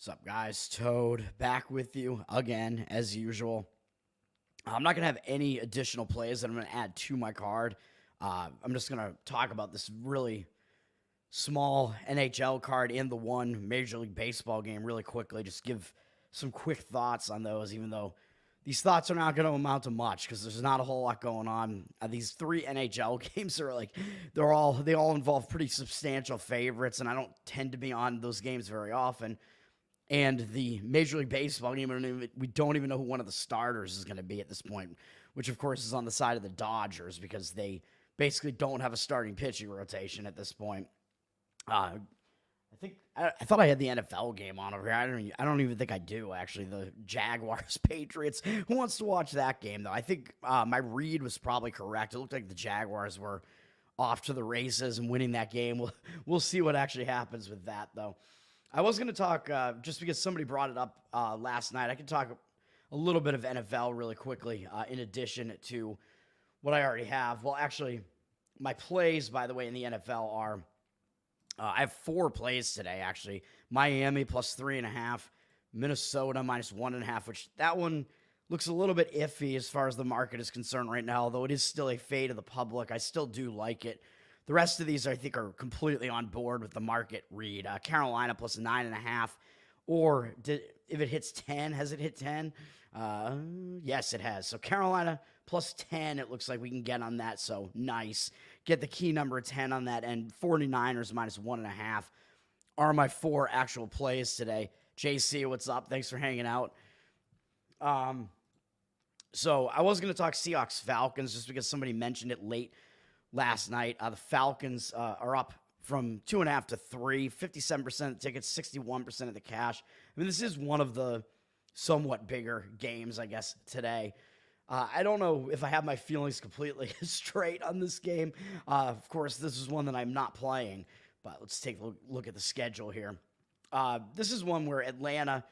What's up, guys? Toad back with you again, as usual. I'm not going to have any additional plays that I'm going to add to my card. I'm just going to talk about this really small NHL card and the one Major League Baseball game really quickly. Just give some quick thoughts on those, even though these thoughts are not going to amount to much because there's not a whole lot going on. These three NHL games are they all involve pretty substantial favorites, and I don't tend to be on those games very often. And the Major League Baseball game, we don't even know who one of the starters is going to be at this point, which, of course, is on the side of the Dodgers because they basically don't have a starting pitching rotation at this point. I thought I had the NFL game on over here. I don't even think I do, actually. The Jaguars Patriots. Who wants to watch that game, though? I think my read was probably correct. It looked like the Jaguars were off to the races and winning that game. We'll see what actually happens with that, though. I was going to talk, just because somebody brought it up last night, I could talk a little bit of NFL really quickly in addition to what I already have. Well, actually, my plays, by the way, in the NFL are, I have 4 plays today, actually. Miami plus 3.5, Minnesota minus 1.5, which that one looks a little bit iffy as far as the market is concerned right now, although it is still a fade of the public. I still do like it. The rest of these, I think, are completely on board with the market read. Carolina plus 9.5, or if it hits 10, has it hit 10? Yes, it has. So Carolina plus 10, it looks like we can get on that, so nice. Get the key number 10 on that, and 49ers minus 1.5 are my 4 actual plays today. JC, what's up? Thanks for hanging out. So I was going to talk Seahawks-Falcons just because somebody mentioned it late last night. The Falcons are up from 2.5 to 3, 57% of the tickets, 61% of the cash. I mean, this is one of the somewhat bigger games, I guess, today. I don't know if I have my feelings completely straight on this game. Of course, this is one that I'm not playing, but let's take a look at the schedule here. This is one where Atlanta,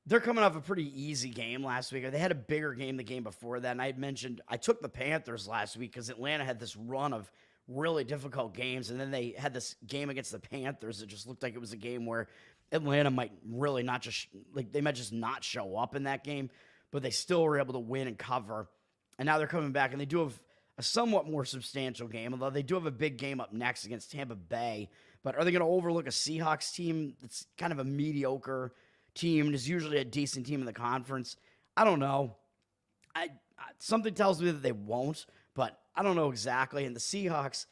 they're coming off a pretty easy game last week. They had a bigger game the game before that, and I had mentioned I took the Panthers last week because Atlanta had this run of really difficult games, and then they had this game against the Panthers. It just looked like it was a game where Atlanta might really not just, they might just not show up in that game, but they still were able to win and cover. And now they're coming back, and they do have a somewhat more substantial game, although they do have a big game up next against Tampa Bay. But are they going to overlook a Seahawks team that's kind of a mediocre team and is usually a decent team in the conference? I don't know. Something tells me that they won't, but I don't know exactly. And the Seahawks,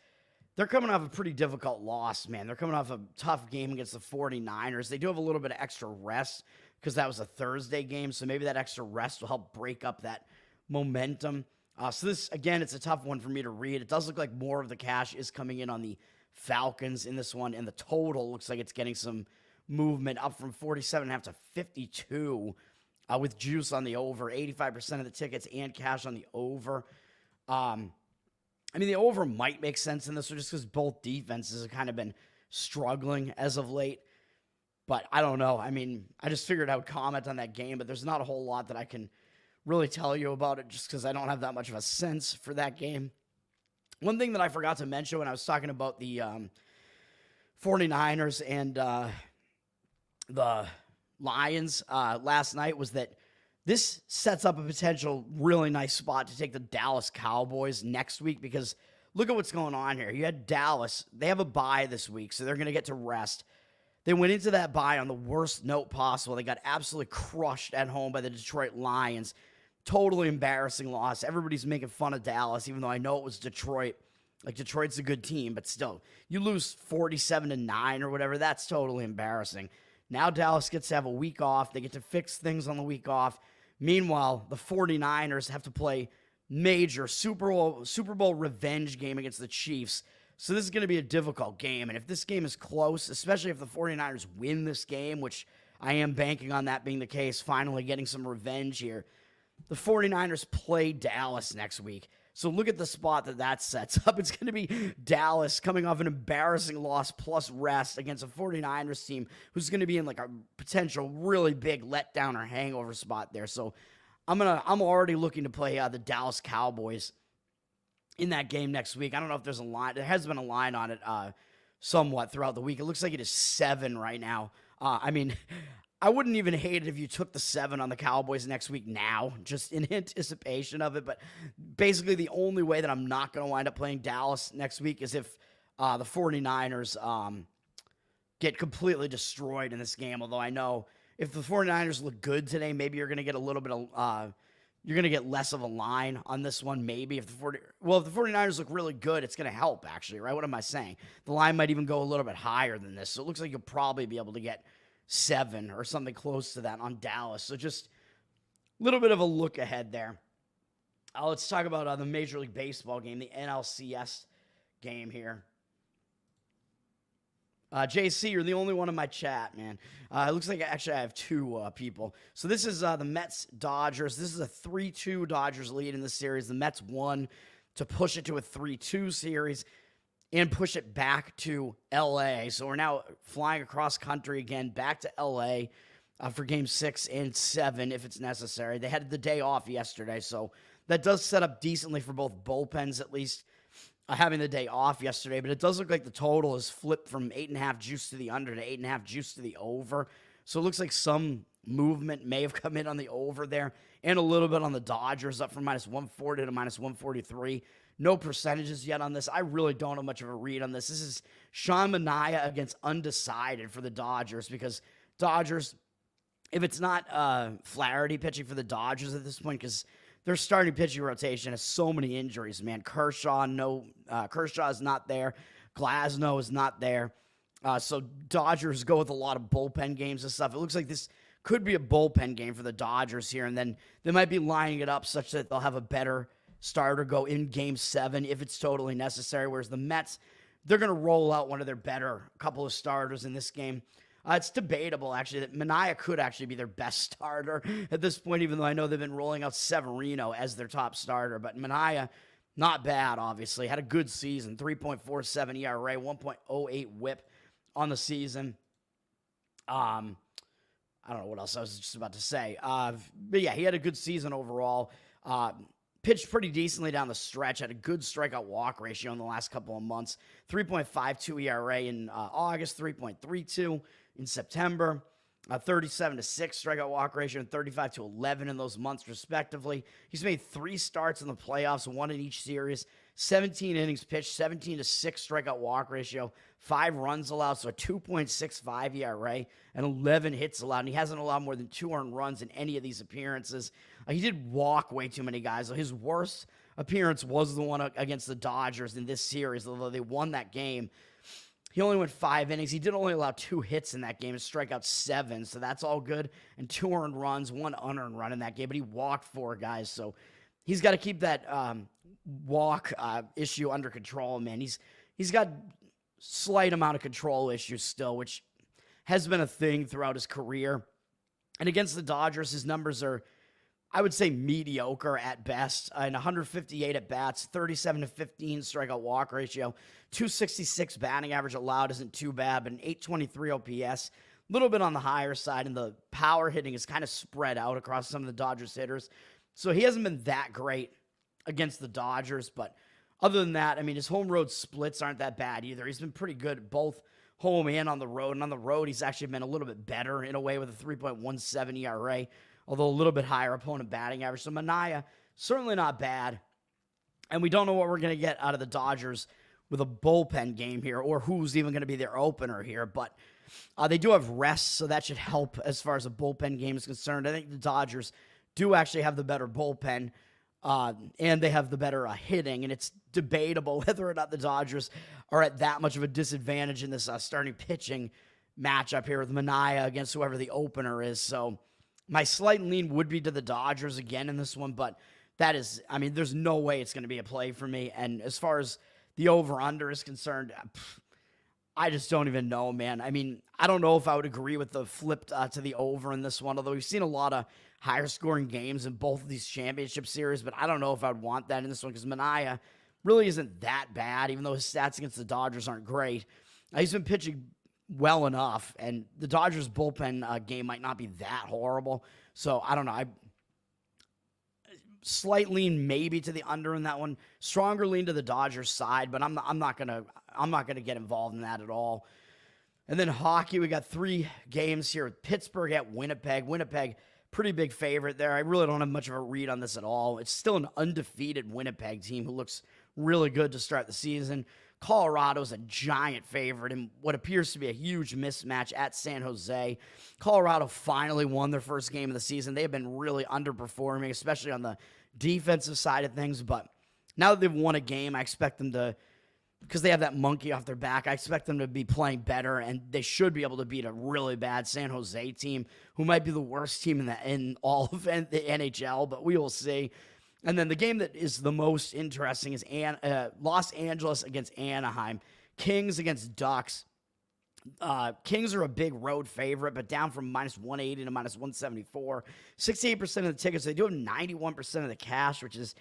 they're coming off a pretty difficult loss, man. They're coming off a tough game against the 49ers. They do have a little bit of extra rest because that was a Thursday game, so maybe that extra rest will help break up that momentum. So this, again, it's a tough one for me to read. It does look like more of the cash is coming in on the Falcons in this one, and the total looks like it's getting some movement up from 47.5 to 52 with juice on the over, 85% of the tickets and cash on the over. I mean, the over might make sense in this one just because both defenses have kind of been struggling as of late. But I don't know. I mean, I just figured I would comment on that game, but there's not a whole lot that I can really tell you about it just because I don't have that much of a sense for that game. One thing that I forgot to mention when I was talking about the 49ers and the Lions last night was that this sets up a potential really nice spot to take the Dallas Cowboys next week because look at what's going on here. You had Dallas. They have a bye this week, so they're going to get to rest. They went into that bye on the worst note possible. They got absolutely crushed at home by the Detroit Lions. Totally embarrassing loss. Everybody's making fun of Dallas, even though I know it was Detroit. Like, Detroit's a good team, but still, you lose 47-9 or whatever. That's totally embarrassing. Now Dallas gets to have a week off. They get to fix things on the week off. Meanwhile, the 49ers have to play major Super Bowl revenge game against the Chiefs. So this is going to be a difficult game. And if this game is close, especially if the 49ers win this game, which I am banking on that being the case, finally getting some revenge here, the 49ers play Dallas next week. So look at the spot that sets up. It's going to be Dallas coming off an embarrassing loss plus rest against a 49ers team who's going to be in like a potential really big letdown or hangover spot there. So I'm already looking to play the Dallas Cowboys in that game next week. I don't know if there's a line. There has been a line on it somewhat throughout the week. It looks like it is 7 right now I mean, I wouldn't even hate it if you took the 7 on the Cowboys next week now, just in anticipation of it. But basically, the only way that I'm not going to wind up playing Dallas next week is if the 49ers get completely destroyed in this game. Although I know if the 49ers look good today, maybe you're going to get a little bit of you're going to get less of a line on this one, maybe. If the 49ers look really good, it's going to help, actually, right? What am I saying? The line might even go a little bit higher than this. So it looks like you'll probably be able to get 7 or something close to that on Dallas. So just a little bit of a look ahead there. Let's talk about the Major League Baseball game, the NLCS game here. JC, you're the only one in my chat, man. It looks like actually I have 2 people. So this is the Mets-Dodgers. This is a 3-2 Dodgers lead in this series. The Mets won to push it to a 3-2 series and push it back to L.A. So we're now flying across country again, back to L.A. For Game 6 and 7 if it's necessary. They had the day off yesterday, so that does set up decently for both bullpens, at least. Having the day off yesterday, but it does look like the total is flipped from 8.5 juice to the under to 8.5 juice to the over. So it looks like some movement may have come in on the over there and a little bit on the Dodgers, up from -140 to -143. No percentages yet on this. I really don't have much of a read on this. This is Sean Manaea against undecided for the Dodgers, because Dodgers, if it's not Flaherty pitching for the Dodgers at this point, because their starting pitching rotation has so many injuries, man. Kershaw is not there. Glasnow is not there. So Dodgers go with a lot of bullpen games and stuff. It looks like this could be a bullpen game for the Dodgers here, and then they might be lining it up such that they'll have a better starter go in Game 7 if it's totally necessary, whereas the Mets, they're going to roll out one of their better couple of starters in this game. It's debatable, actually, that Manaea could actually be their best starter at this point, even though I know they've been rolling out Severino as their top starter. But Manaea, not bad, obviously. Had a good season, 3.47 ERA, 1.08 whip on the season. I don't know what else I was just about to say. But yeah, he had a good season overall. Pitched pretty decently down the stretch, had a good strikeout walk ratio in the last couple of months. 3.52 ERA in August, 3.32 in September, 37-6 strikeout walk ratio, and 35-11 in those months, respectively. He's made 3 starts in the playoffs, 1 in each series, 17 innings pitched, 17-6 strikeout walk ratio, 5 runs allowed, so a 2.65 ERA, and 11 hits allowed. And he hasn't allowed more than 2 earned runs in any of these appearances. He did walk way too many guys. His worst appearance was the one against the Dodgers in this series, although they won that game. He only went 5 innings. He did only allow 2 hits in that game and strike out 7, so that's all good. And 2 earned runs, 1 unearned run in that game, but he walked 4 guys, so he's got to keep that walk issue under control, man. He's got slight amount of control issues still, which has been a thing throughout his career. And against the Dodgers, his numbers are, I would say, mediocre at best. In 158 at-bats, 37-15 strikeout walk ratio, 266 batting average allowed isn't too bad, but an 823 OPS, a little bit on the higher side, and the power hitting is kind of spread out across some of the Dodgers hitters. So he hasn't been that great against the Dodgers, but other than that, I mean, his home road splits aren't that bad either. He's been pretty good both home and on the road, and on the road, he's actually been a little bit better in a way with a 3.17 ERA, although a little bit higher opponent batting average. So Manaea, certainly not bad. And we don't know what we're going to get out of the Dodgers with a bullpen game here, or who's even going to be their opener here. But they do have rest, so that should help as far as a bullpen game is concerned. I think the Dodgers do actually have the better bullpen, and they have the better hitting. And it's debatable whether or not the Dodgers are at that much of a disadvantage in this starting pitching matchup here with Manaea against whoever the opener is. So my slight lean would be to the Dodgers again in this one, but that is, I mean, there's no way it's going to be a play for me. And as far as the over-under is concerned, I just don't even know, man. I mean, I don't know if I would agree with the flip to the over in this one, although we've seen a lot of higher-scoring games in both of these championship series, but I don't know if I would want that in this one because Manaea really isn't that bad, even though his stats against the Dodgers aren't great. He's been pitching well enough, and the Dodgers bullpen game might not be that horrible. So I don't know. Slight lean maybe to the under in that one. Stronger lean to the Dodgers side, but I'm not gonna get involved in that at all. And then hockey, we got 3 games here with Pittsburgh at Winnipeg. Winnipeg, pretty big favorite there. I really don't have much of a read on this at all. It's still an undefeated Winnipeg team who looks really good to start the season. Colorado's a giant favorite in what appears to be a huge mismatch at San Jose. Colorado finally won their first game of the season. They have been really underperforming, especially on the defensive side of things. But now that they've won a game, I expect them to, because they have that monkey off their back, I expect them to be playing better, and they should be able to beat a really bad San Jose team, who might be the worst team in all of the NHL, but we will see. And then the game that is the most interesting is Los Angeles against Anaheim. Kings against Ducks. Kings are a big road favorite, but down from -180 to -174. 68% of the tickets. They do have 91% of the cash, which is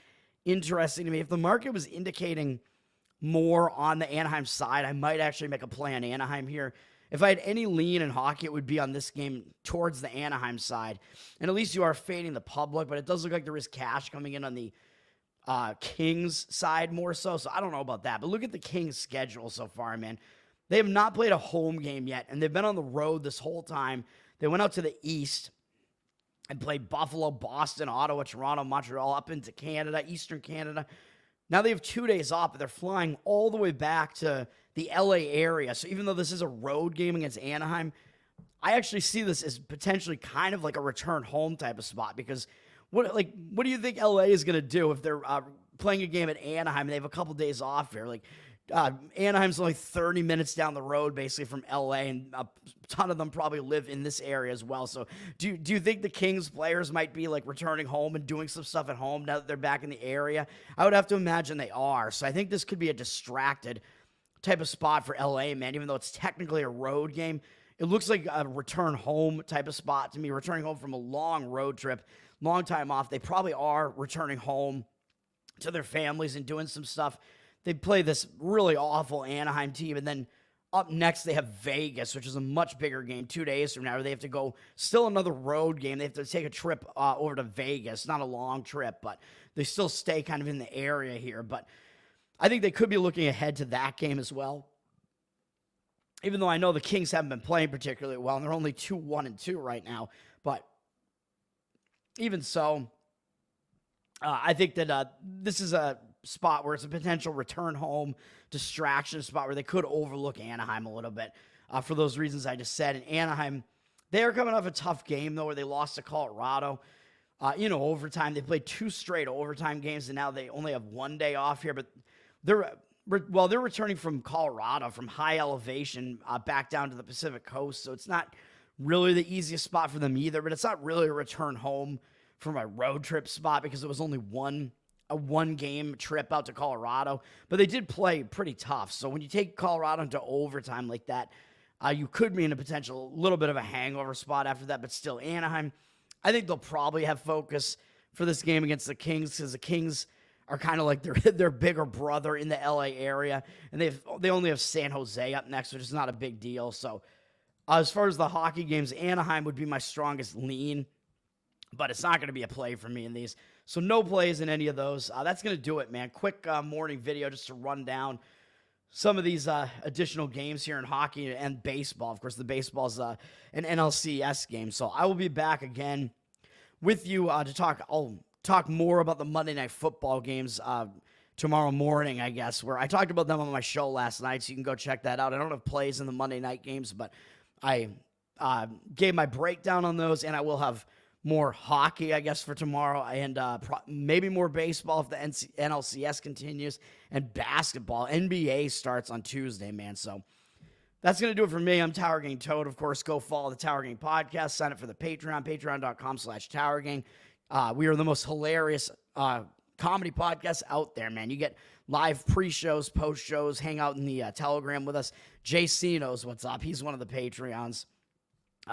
interesting to me. If the market was indicating more on the Anaheim side, I might actually make a play on Anaheim here. If I had any lean in hockey, it would be on this game towards the Anaheim side. And at least you are fading the public, but it does look like there is cash coming in on the Kings side more so. So I don't know about that. But look at the Kings schedule so far, man. They have not played a home game yet, and they've been on the road this whole time. They went out to the East and played Buffalo, Boston, Ottawa, Toronto, Montreal, up into Canada, Eastern Canada. Now they have 2 days off, but they're flying all the way back to the LA area. So even though this is a road game against Anaheim, I actually see this as potentially kind of like a return home type of spot, because what do you think LA is going to do if they're playing a game at Anaheim and they have a couple days off here? Anaheim's only 30 minutes down the road basically from LA, and a ton of them probably live in this area as well. So do you think the Kings players might be like returning home and doing some stuff at home now that they're back in the area? I would have to imagine they are. So I think this could be a distracted type of spot for LA, man, even though it's technically a road game. It looks like a return home type of spot to me, returning home from a long road trip, long time off. They probably are returning home to their families and doing some stuff. They play this really awful Anaheim team, and then up next they have Vegas, which is a much bigger game 2 days from now, where they have to go, still another road game. They have to take a trip over to Vegas. Not a long trip, but they still stay kind of in the area here. But I think they could be looking ahead to that game as well, even though I know the Kings haven't been playing particularly well, and they're only 2-1-2 right now. But even so, I think that this is a spot where it's a potential return home distraction spot where they could overlook Anaheim a little bit for those reasons I just said. And Anaheim, they are coming off a tough game, though, where they lost to Colorado. Overtime. They played 2 straight overtime games, and now they only have 1 day off here. But they're returning from Colorado, from high elevation, back down to the Pacific Coast. So it's not really the easiest spot for them either, but it's not really a return home from a road trip spot, because it was only a one-game trip out to Colorado. But they did play pretty tough. So when you take Colorado into overtime like that, you could be in a potential little bit of a hangover spot after that. But still, Anaheim, I think they'll probably have focus for this game against the Kings, because the Kings are kind of like their bigger brother in the LA area, and they only have San Jose up next, which is not a big deal. So as far as the hockey games, Anaheim would be my strongest lean, but it's not going to be a play for me in these. So no plays in any of those. That's going to do it, man. Quick morning video just to run down some of these additional games here in hockey and baseball. Of course, the baseball's an NLCS game. So I will be back again with you to talk. I'll talk more about the Monday Night Football games tomorrow morning, I guess, where I talked about them on my show last night, so you can go check that out. I don't have plays in the Monday night games, but I gave my breakdown on those, and I will have more hockey, I guess, for tomorrow, and maybe more baseball if the NLCS continues, and basketball. NBA starts on Tuesday, man, so that's going to do it for me. I'm Tower Gang Toad. Of course, go follow the Tower Gang podcast. Sign up for the Patreon, patreon.com/Tower Gang. We are the most hilarious comedy podcast out there, man. You get live pre-shows, post-shows, hang out in the Telegram with us. JC knows what's up. He's one of the Patreons.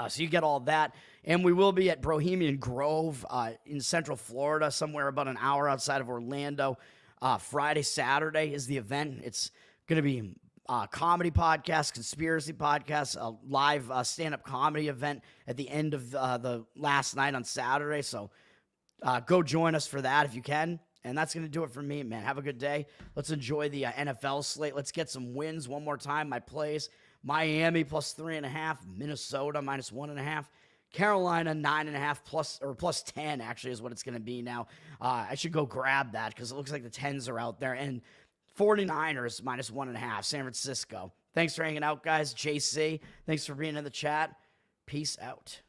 So you get all that. And we will be at Bohemian Grove in Central Florida, somewhere about an hour outside of Orlando. Friday, Saturday is the event. It's going to be comedy podcast, conspiracy podcast, a live stand-up comedy event at the end of the last night on Saturday. So go join us for that if you can. And that's going to do it for me, man. Have a good day. Let's enjoy the NFL slate. Let's get some wins one more time. My plays, Miami plus 3.5. Minnesota minus 1.5. Carolina 9.5 plus, or plus 10 actually is what it's going to be now. I should go grab that because it looks like the 10s are out there. And 49ers minus 1.5. San Francisco. Thanks for hanging out, guys. JC, thanks for being in the chat. Peace out.